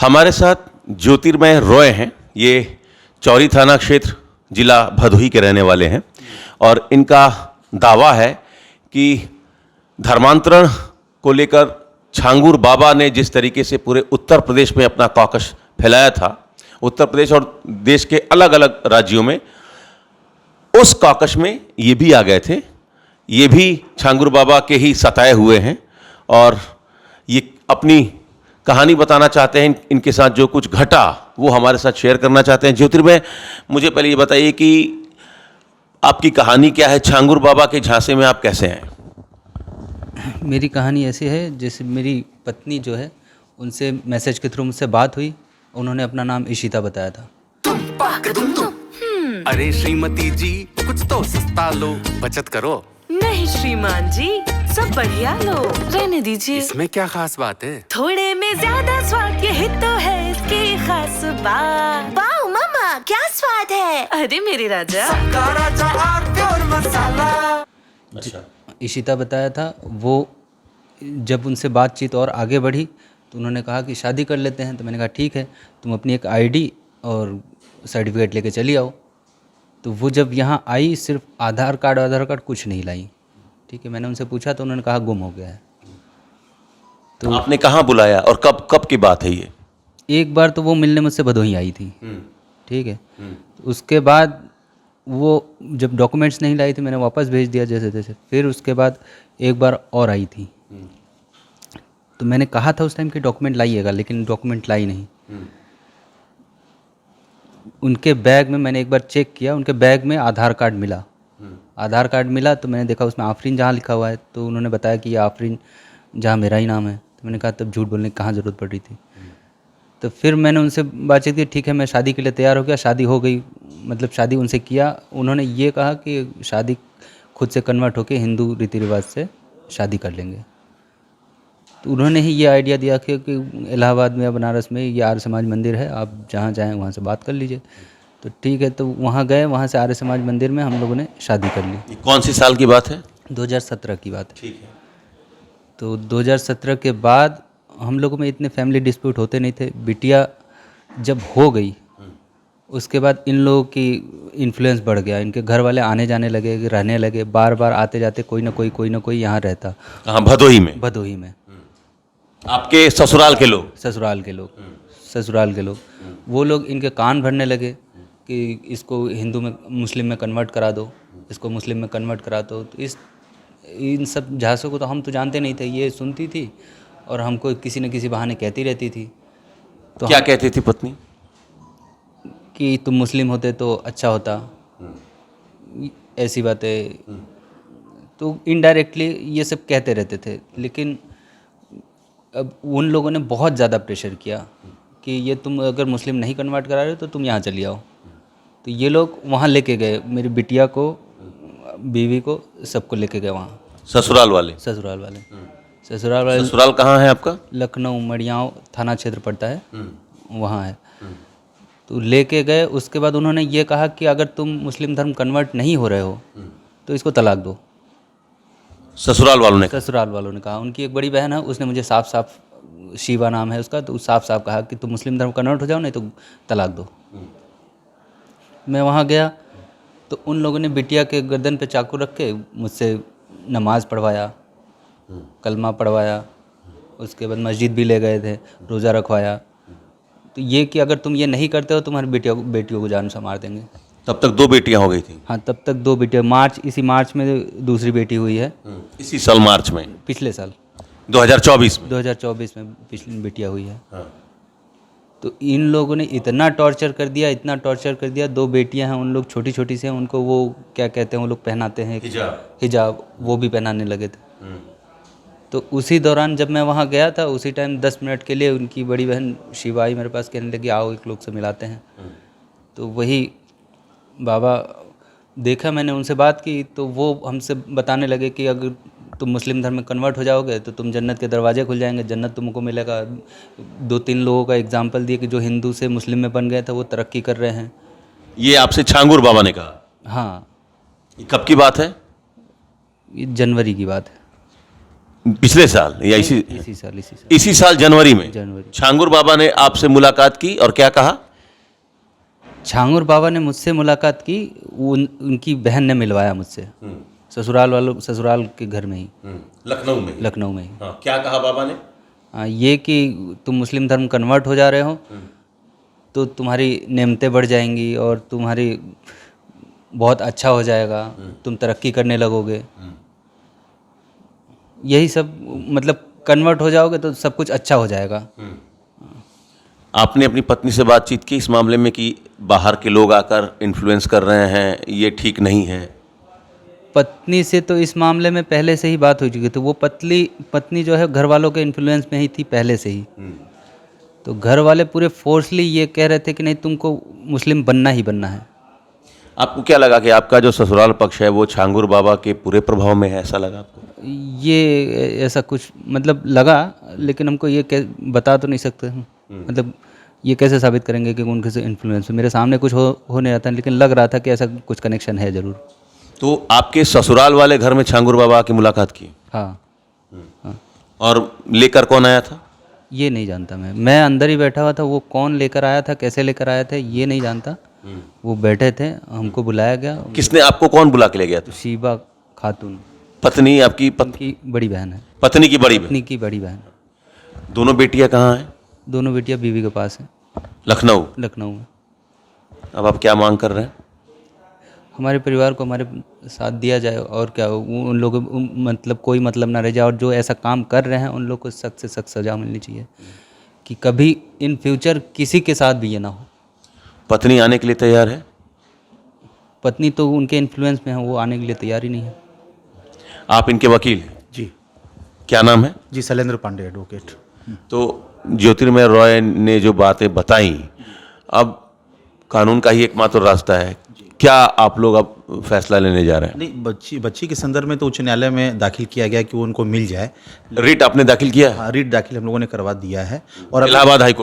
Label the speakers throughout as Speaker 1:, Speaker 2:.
Speaker 1: हमारे साथ ज्योतिर्मय रॉय हैं। ये चौरी थाना क्षेत्र जिला भदोही के रहने वाले हैं और इनका दावा है कि धर्मांतरण को लेकर छांगुर बाबा ने जिस तरीके से पूरे उत्तर प्रदेश में अपना कॉकस फैलाया था, उत्तर प्रदेश और देश के अलग अलग राज्यों में, उस कॉकस में ये भी आ गए थे। ये भी छांगुर बाबा के ही सताए हुए हैं और ये अपनी कहानी बताना चाहते हैं। इनके साथ जो कुछ घटा वो हमारे साथ शेयर करना चाहते हैं। ज्योतिर्मय, मुझे पहले ये बताइए कि आपकी कहानी क्या है? छांगुर बाबा के झांसे में आप कैसे आए?
Speaker 2: मेरी कहानी ऐसी है, जैसे मेरी पत्नी जो है उनसे मैसेज के थ्रू मुझसे बात हुई। उन्होंने अपना नाम इशिता बताया था।
Speaker 3: अरे श्रीमती जी, कुछ तो सस्ता लो, बचत करो।
Speaker 4: नहीं श्रीमान जी, सब बढ़िया लो, रहने दीजिए।
Speaker 3: इसमें क्या खास बात है?
Speaker 4: थोड़े में ज्यादा स्वाद, यही तो है इसकी खास बात। वाओ मामा, क्या स्वाद है। अरे मेरे राजा,
Speaker 1: अच्छा,
Speaker 2: इशिता बताया था। वो जब उनसे बातचीत और आगे बढ़ी तो उन्होंने कहा कि शादी कर लेते हैं। तो मैंने कहा ठीक है, तुम अपनी एक आईडी और सर्टिफिकेट लेके चली आओ। तो वो जब यहाँ आई, सिर्फ आधार कार्ड कुछ नहीं लाई। ठीक है, मैंने उनसे पूछा तो उन्होंने कहा गुम हो गया है।
Speaker 1: तो आपने कहाँ बुलाया और कब कब की बात है ये?
Speaker 2: एक बार तो वो मिलने मुझसे भदोही आई थी। ठीक है, उसके बाद वो जब डॉक्यूमेंट्स नहीं लाई थी, मैंने वापस भेज दिया जैसे तैसे। फिर उसके बाद एक बार और आई थी। तो मैंने कहा था उस टाइम कि डॉक्यूमेंट लाइएगा, लेकिन डॉक्यूमेंट लाई नहीं। उनके बैग में मैंने एक बार चेक किया, उनके बैग में आधार कार्ड मिला। आधार कार्ड मिला तो मैंने देखा उसमें आफरीन जहाँ लिखा हुआ है। तो उन्होंने बताया कि ये आफरीन जहाँ मेरा ही नाम है। तो मैंने कहा तब झूठ बोलने की कहाँ ज़रूरत पड़ रही थी। तो फिर मैंने उनसे बातचीत की, ठीक है मैं शादी के लिए तैयार हो गया। शादी हो गई, मतलब शादी उनसे किया। उन्होंने ये कहा कि शादी खुद से कन्वर्ट होकर हिंदू रीति रिवाज से शादी कर लेंगे। तो उन्होंने ही ये आइडिया दिया कि इलाहाबाद में या बनारस में ये आर्य समाज मंदिर है, आप जहाँ जाएँ वहाँ से बात कर लीजिए। तो ठीक है, तो वहाँ गए। वहाँ से आर्य समाज मंदिर में हम लोगों ने शादी कर ली।
Speaker 1: ये कौन सी साल की बात है?
Speaker 2: 2017 की बात है।
Speaker 1: ठीक है।
Speaker 2: तो 2017 के बाद हम लोगों में इतने फैमिली डिस्प्यूट होते नहीं थे। बिटिया जब हो गई उसके बाद इन लोगों की इन्फ्लुएंस बढ़ गया। इनके घर वाले आने जाने लगे, रहने लगे। बार बार आते जाते कोई ना कोई यहाँ रहता।
Speaker 1: कहाँ? भदोही में?
Speaker 2: भदोही में।
Speaker 1: आपके ससुराल के लोग?
Speaker 2: ससुराल के लोग वो लोग इनके कान भरने लगे कि इसको हिंदू में मुस्लिम में कन्वर्ट करा दो, इसको मुस्लिम में कन्वर्ट करा दो। तो इन सब झांसों को तो हम तो जानते नहीं थे। ये सुनती थी और हमको किसी न किसी बहाने कहती रहती थी। तो
Speaker 1: क्या कहती थी पत्नी?
Speaker 2: कि तुम मुस्लिम होते तो अच्छा होता, ऐसी बातें। तो इनडायरेक्टली ये सब कहते रहते थे। लेकिन अब उन लोगों ने बहुत ज़्यादा प्रेशर किया कि ये तुम अगर मुस्लिम नहीं कन्वर्ट करा रहे हो तो तुम यहाँ चली आओ। तो ये लोग वहाँ लेके गए, मेरी बिटिया को, बीवी को, सबको लेके गए वहाँ।
Speaker 1: ससुराल वाले?
Speaker 2: ससुराल वाले।
Speaker 1: ससुराल कहाँ है आपका?
Speaker 2: लखनऊ मड़ियाँव थाना क्षेत्र पड़ता है, वहाँ है। तो लेके गए। उसके बाद उन्होंने ये कहा कि अगर तुम मुस्लिम धर्म कन्वर्ट नहीं हो रहे हो तो इसको तलाक दो।
Speaker 1: ससुराल वालों ने?
Speaker 2: ससुराल वालों ने कहा। उनकी एक बड़ी बहन है, उसने मुझे साफ साफ, शिवा नाम है उसका, तो साफ साफ कहा कि तुम मुस्लिम धर्म कन्वर्ट हो जाओ, नहीं तो तलाक दो। मैं वहाँ गया तो उन लोगों ने बिटिया के गर्दन पे चाकू रख के मुझसे नमाज़ पढ़वाया, कलमा पढ़वाया। उसके बाद मस्जिद भी ले गए थे, रोज़ा रखवाया। तो ये कि अगर तुम ये नहीं करते हो तुम्हारी बेटियों को जान से मार देंगे।
Speaker 1: तब तक 2 बेटियां हो गई थी?
Speaker 2: हाँ, तब तक 2 बेटियाँ। इसी मार्च में दूसरी बेटी हुई है।
Speaker 1: इसी साल मार्च में?
Speaker 2: पिछले साल
Speaker 1: 2024 में?
Speaker 2: 2024 में पिछली बेटियाँ हुई है। तो इन लोगों ने इतना टॉर्चर कर दिया। 2 बेटियां हैं, उन लोग छोटी छोटी से हैं, उनको वो क्या कहते हैं, वो लोग पहनाते हैं हिजाब, वो भी पहनाने लगे थे। तो उसी दौरान जब मैं वहाँ गया था, उसी टाइम 10 मिनट के लिए उनकी बड़ी बहन शिवा आई मेरे पास, कहने लगी आओ एक लोग से मिलाते हैं। तो वही बाबा देखा, मैंने उनसे बात की तो वो हमसे बताने लगे कि अगर तुम मुस्लिम धर्म में कन्वर्ट हो जाओगे तो तुम जन्नत के दरवाजे खुल जाएंगे, जन्नत तुमको मिलेगा। 2-3 लोगों का एग्जाम्पल दिए कि जो हिंदू से मुस्लिम में बन गए थे वो तरक्की कर रहे हैं।
Speaker 1: ये आपसे छांगुर बाबा ने कहा?
Speaker 2: हाँ।
Speaker 1: ये कब की बात है?
Speaker 2: ये जनवरी की बात है।
Speaker 1: पिछले साल या इसी
Speaker 2: इसी साल
Speaker 1: जनवरी में
Speaker 2: जनवरी।
Speaker 1: छांगुर बाबा ने आपसे मुलाकात की और क्या कहा?
Speaker 2: छांगुर बाबा ने मुझसे मुलाकात की, उनकी बहन ने मिलवाया मुझसे ससुराल के घर में ही, लखनऊ में ही।
Speaker 1: हाँ, क्या कहा बाबा ने?
Speaker 2: ये कि तुम मुस्लिम धर्म कन्वर्ट हो जा रहे हो तो तुम्हारी नेमतें बढ़ जाएंगी और तुम्हारी बहुत अच्छा हो जाएगा, तुम तरक्की करने लगोगे, यही सब, मतलब कन्वर्ट हो जाओगे तो सब कुछ अच्छा हो जाएगा।
Speaker 1: आपने अपनी पत्नी से बातचीत की इस मामले में कि बाहर के लोग आकर इन्फ्लुएंस कर रहे हैं, ये ठीक नहीं है?
Speaker 2: पत्नी से तो इस मामले में पहले से ही बात हो चुकी थी। वो पत्नी जो है घर वालों के इन्फ्लुएंस में ही थी पहले से ही। तो घर वाले पूरे फोर्सली ये कह रहे थे कि नहीं, तुमको मुस्लिम बनना ही बनना है।
Speaker 1: आपको क्या लगा कि आपका जो ससुराल पक्ष है वो छांगुर बाबा के पूरे प्रभाव में है, ऐसा लगा आपको?
Speaker 2: ये ऐसा कुछ मतलब लगा, लेकिन हमको ये बता तो नहीं सकते हम। मतलब ये कैसे साबित करेंगे कि उनके से इन्फ्लुएंस? मेरे सामने कुछ हो नहीं रहा था, लेकिन लग रहा था कि ऐसा कुछ कनेक्शन है ज़रूर।
Speaker 1: तो आपके ससुराल वाले घर में छांगुर बाबा की मुलाकात की?
Speaker 2: हाँ।
Speaker 1: और लेकर कौन आया था?
Speaker 2: ये नहीं जानता मैं अंदर ही बैठा हुआ था। वो कौन लेकर आया था, कैसे लेकर आया था, ये नहीं जानता। वो बैठे थे, हमको बुलाया गया।
Speaker 1: किसने आपको, कौन बुला के ले गया था?
Speaker 2: शीबा खातून,
Speaker 1: पत्नी आपकी?
Speaker 2: की बड़ी बहन है।
Speaker 1: पत्नी की बड़ी बहन?
Speaker 2: पत्नी की बड़ी बहन।
Speaker 1: दोनों बेटियां कहाँ हैं?
Speaker 2: दोनों बेटियां बीवी के पास हैं,
Speaker 1: लखनऊ
Speaker 2: में।
Speaker 1: अब आप क्या मांग कर रहे हैं?
Speaker 2: हमारे परिवार को हमारे साथ दिया जाए, और क्या, उन लोगों मतलब कोई मतलब ना रह जाए, और जो ऐसा काम कर रहे हैं उन लोग को सख्त से सख्त सज़ा मिलनी चाहिए कि कभी इन फ्यूचर किसी के साथ भी ये ना हो।
Speaker 1: पत्नी आने के लिए तैयार है?
Speaker 2: पत्नी तो उनके इन्फ्लुएंस में है, वो आने के लिए तैयार ही नहीं है।
Speaker 1: आप इनके वकील हैं?
Speaker 5: जी।
Speaker 1: क्या नाम है?
Speaker 5: जी, शैलेंद्र पांडे, एडवोकेट।
Speaker 1: तो ज्योतिर्मय रॉय ने जो बातें बताई, अब कानून का ही एकमात्र रास्ता है, क्या आप लोग अब फैसला लेने जा रहे हैं?
Speaker 5: नहीं, बच्ची के संदर्भ में तो उच्च न्यायालय में दाखिल किया गया कि वो उनको मिल जाए।
Speaker 1: रिट आपने दाखिल किया है?
Speaker 5: हाँ, रिट दाखिल हम लोगों ने करवा दिया है, और
Speaker 1: इलाहाबाद हाई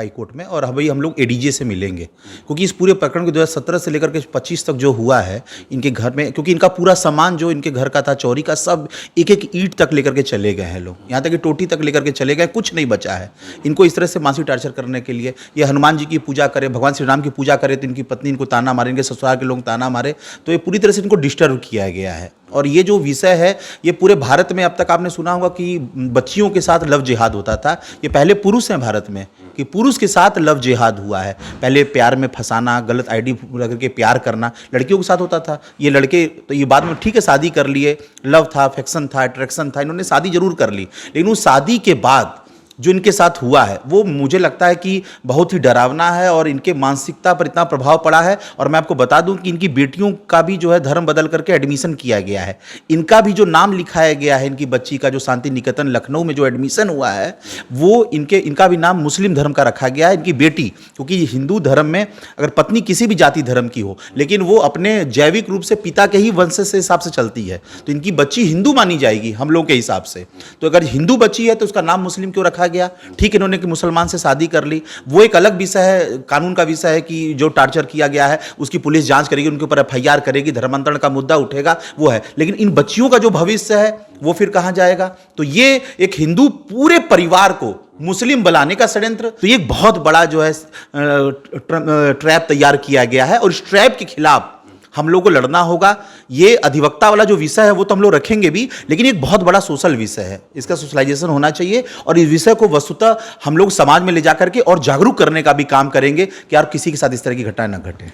Speaker 5: कोर्ट में। और अभी हम लोग एडीजे से मिलेंगे, क्योंकि इस पूरे प्रकरण को 2017 से लेकर के 25 तक जो हुआ है इनके घर में, क्योंकि इनका पूरा सामान जो इनके घर का था, चोरी का, सब एक एक ईंट तक लेकर के चले गए हैं लोग, यहाँ तक कि टोटी तक लेकर के चले गए, कुछ नहीं बचा है। इनको इस तरह से मानसिक टार्चर करने के लिए, ये हनुमान जी की पूजा करे, भगवान श्री राम की पूजा करे तो इनकी पत्नी इनको ताना मारे, इनके ससुराल के लोग ताना मारे, तो ये पूरी तरह से इनको डिस्टर्ब किया गया है। और ये जो विषय है, ये पूरे भारत में अब तक आपने सुना होगा कि बच्चियों के साथ लव जिहाद होता था। ये पहले पुरुष हैं भारत में कि पुरुष के साथ लव जिहाद हुआ है। पहले प्यार में फंसाना, गलत आईडी लगा करके प्यार करना लड़कियों के साथ होता था। ये लड़के तो ये बाद में ठीक है शादी कर लिए, लव था, अफेक्शन था, अट्रैक्शन था, इन्होंने शादी जरूर कर ली, लेकिन उस शादी के बाद जो इनके साथ हुआ है वो मुझे लगता है कि बहुत ही डरावना है, और इनके मानसिकता पर इतना प्रभाव पड़ा है। और मैं आपको बता दूं कि इनकी बेटियों का भी जो है धर्म बदल करके एडमिशन किया गया है। इनका भी जो नाम लिखाया गया है, इनकी बच्ची का जो शांति निकेतन लखनऊ में जो एडमिशन हुआ है, वो इनका भी नाम मुस्लिम धर्म का रखा गया है। इनकी बेटी, क्योंकि हिंदू धर्म में अगर पत्नी किसी भी जाति धर्म की हो, लेकिन वो अपने जैविक रूप से पिता के ही वंश से हिसाब से चलती है, तो इनकी बच्ची हिंदू मानी जाएगी हम लोग के हिसाब से। तो अगर हिंदू बच्ची है तो उसका नाम मुस्लिम क्यों रखा गया? ठीक, इन्होंने कि मुसलमान से शादी कर ली, वो एक अलग विषय है, कानून का विषय है कि जो टार्चर किया गया है उसकी पुलिस जांच करेगी, उनके ऊपर एफआईआर करेगी, धर्मांतरण का मुद्दा उठेगा, वो है। लेकिन इन बच्चियों का जो भविष्य है वो फिर कहां जाएगा? तो ये एक हिंदू पूरे परिवार को मुस्लिम बनाने का षड्यंत्र, तो ये एक बहुत बड़ा जो है ट्रैप तैयार किया गया है, और इस ट्रैप के खिलाफ हम लोग को लड़ना होगा। ये अधिवक्ता वाला जो विषय है वो तो हम लोग रखेंगे भी, लेकिन एक बहुत बड़ा सोशल विषय है, इसका सोशलाइजेशन होना चाहिए, और इस विषय को वस्तुतः हम लोग समाज में ले जाकर के और जागरूक करने का भी काम करेंगे कि यार किसी के साथ इस तरह की घटनाएं न घटे।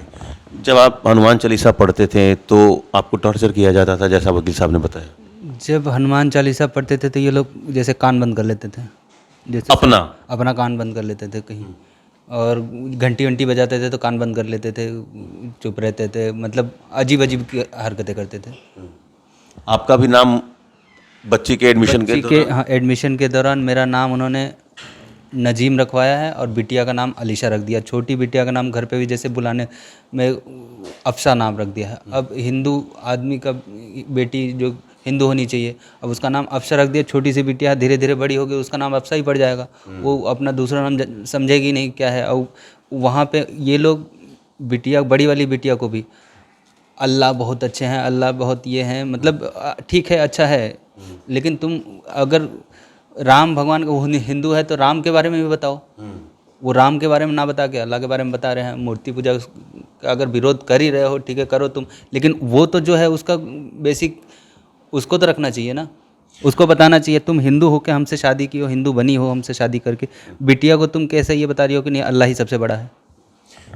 Speaker 1: जब आप हनुमान चालीसा पढ़ते थे तो आपको टॉर्चर किया जाता था, जैसा वकील साहब ने बताया?
Speaker 2: जब हनुमान चालीसा पढ़ते थे तो ये लोग जैसे कान बंद कर लेते थे, जैसे अपना कान बंद कर लेते थे कहीं, और घंटी वंटी बजाते थे तो कान बंद कर लेते थे, चुप रहते थे, मतलब अजीब अजीब हरकतें करते थे।
Speaker 1: आपका भी नाम बच्ची के एडमिशन के
Speaker 2: हाँ, एडमिशन के दौरान मेरा नाम उन्होंने नजीम रखवाया है, और बिटिया का नाम अलीशा रख दिया। छोटी बिटिया का नाम घर पे भी जैसे बुलाने में अफसा नाम रख दिया है। अब हिंदू आदमी का बेटी जो हिंदू होनी चाहिए, अब उसका नाम अफसा रख दिया। छोटी सी बिटिया धीरे धीरे बड़ी होगी, उसका नाम अफसा ही पड़ जाएगा, वो अपना दूसरा नाम समझेगी नहीं क्या है। और वहाँ पे ये लोग बिटिया, बड़ी वाली बिटिया को भी अल्लाह बहुत अच्छे हैं, अल्लाह बहुत ये हैं, मतलब ठीक है, अच्छा है, लेकिन तुम अगर राम भगवान को हिंदू है तो राम के बारे में भी बताओ। वो राम के बारे में ना बता के अल्लाह के बारे में बता रहे हैं। मूर्ति पूजा का अगर विरोध कर ही रहे हो, ठीक है, करो तुम, लेकिन वो तो जो है उसका बेसिक उसको तो रखना चाहिए ना। उसको बताना चाहिए तुम हिंदू हो के हमसे शादी की हो, हिंदू बनी हो हमसे शादी करके, बिटिया को तुम कैसे ये बता रही हो कि नहीं अल्लाह ही सबसे बड़ा है।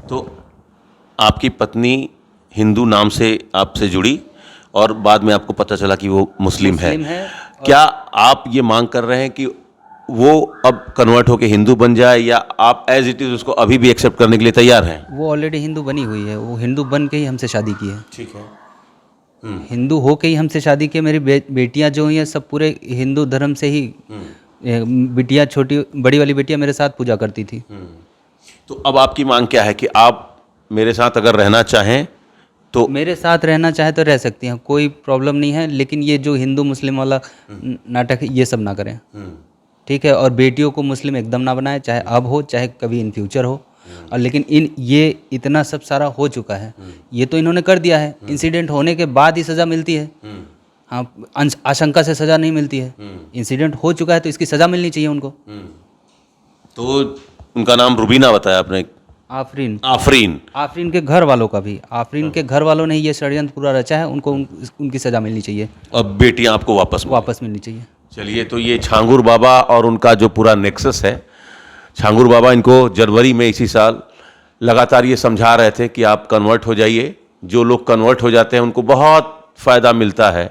Speaker 1: तो आपकी पत्नी हिंदू नाम से आपसे जुड़ी और बाद में आपको पता चला कि वो मुस्लिम है। क्या आप ये मांग कर रहे हैं कि वो अब कन्वर्ट होकर हिंदू बन जाए, या आप एज इट इज़ उसको अभी भी एक्सेप्ट करने के लिए तैयार हैं?
Speaker 2: वो ऑलरेडी हिंदू बनी हुई है, वो हिंदू बन के ही हमसे शादी की है।
Speaker 1: ठीक है।
Speaker 2: हिंदू हो के ही हमसे शादी की। मेरी बेटियां जो हुई हैं सब पूरे हिंदू धर्म से ही। बिटिया छोटी बड़ी वाली बेटियां मेरे साथ पूजा करती थी।
Speaker 1: तो अब आपकी मांग क्या है कि आप मेरे साथ अगर रहना चाहें तो?
Speaker 2: मेरे साथ रहना चाहे तो रह सकती हैं, कोई प्रॉब्लम नहीं है, लेकिन ये जो हिंदू मुस्लिम वाला नाटक है ये सब ना करें, ठीक है। और बेटियों को मुस्लिम एकदम ना बनाए, चाहे अब हो चाहे कभी इन फ्यूचर हो। और लेकिन ये इतना सब सारा हो चुका है, ये तो इन्होंने कर दिया है। इंसिडेंट होने के बाद ही सज़ा मिलती है, हाँ, आशंका से सज़ा नहीं मिलती है। इंसिडेंट हो चुका है तो इसकी सज़ा मिलनी चाहिए उनको।
Speaker 1: तो उनका नाम रुबीना बताया आपने?
Speaker 2: आफरीन।
Speaker 1: आफरीन।
Speaker 2: आफरीन के घर वालों का भी, आफरीन के घर वालों ने ये षड्यंत्र पूरा रचा है, उनको उनकी सज़ा मिलनी चाहिए।
Speaker 1: अब बेटियां आपको वापस
Speaker 2: मिलनी चाहिए।
Speaker 1: चलिए, तो ये छांगुर बाबा और उनका जो पूरा नेक्सस है, छांगुर बाबा इनको जनवरी में इसी साल लगातार ये समझा रहे थे कि आप कन्वर्ट हो जाइए। जो लोग कन्वर्ट हो जाते हैं उनको बहुत फ़ायदा मिलता है।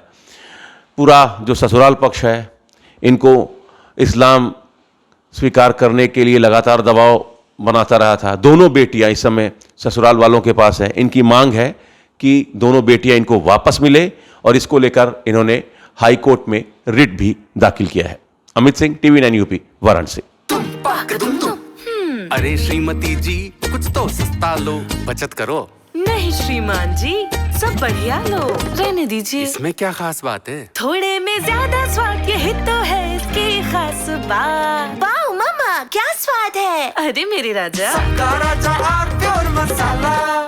Speaker 1: पूरा जो ससुराल पक्ष है इनको इस्लाम स्वीकार करने के लिए लगातार दबाव बनाता रहा था। दोनों बेटियां इस समय ससुराल वालों के पास हैं। इनकी मांग है कि दोनों बेटियां इनको वापस मिले, और इसको लेकर इन्होंने हाई कोर्ट में रिट भी दाखिल किया है। Amit Singh, TV9 UP, Varanasi.
Speaker 3: अरे श्रीमती जी, कुछ तो सस्ता लो, बचत करो।
Speaker 4: नहीं श्रीमान जी, सब बढ़िया लो, रहने दीजिए।
Speaker 3: इसमें क्या खास बात है?
Speaker 4: थोड़े में ज्यादा स्वाद, यही तो है इसकी खास बात। वाओ मामा, क्या स्वाद है। अरे मेरे राजा।
Speaker 3: राजा और प्योर मसाला।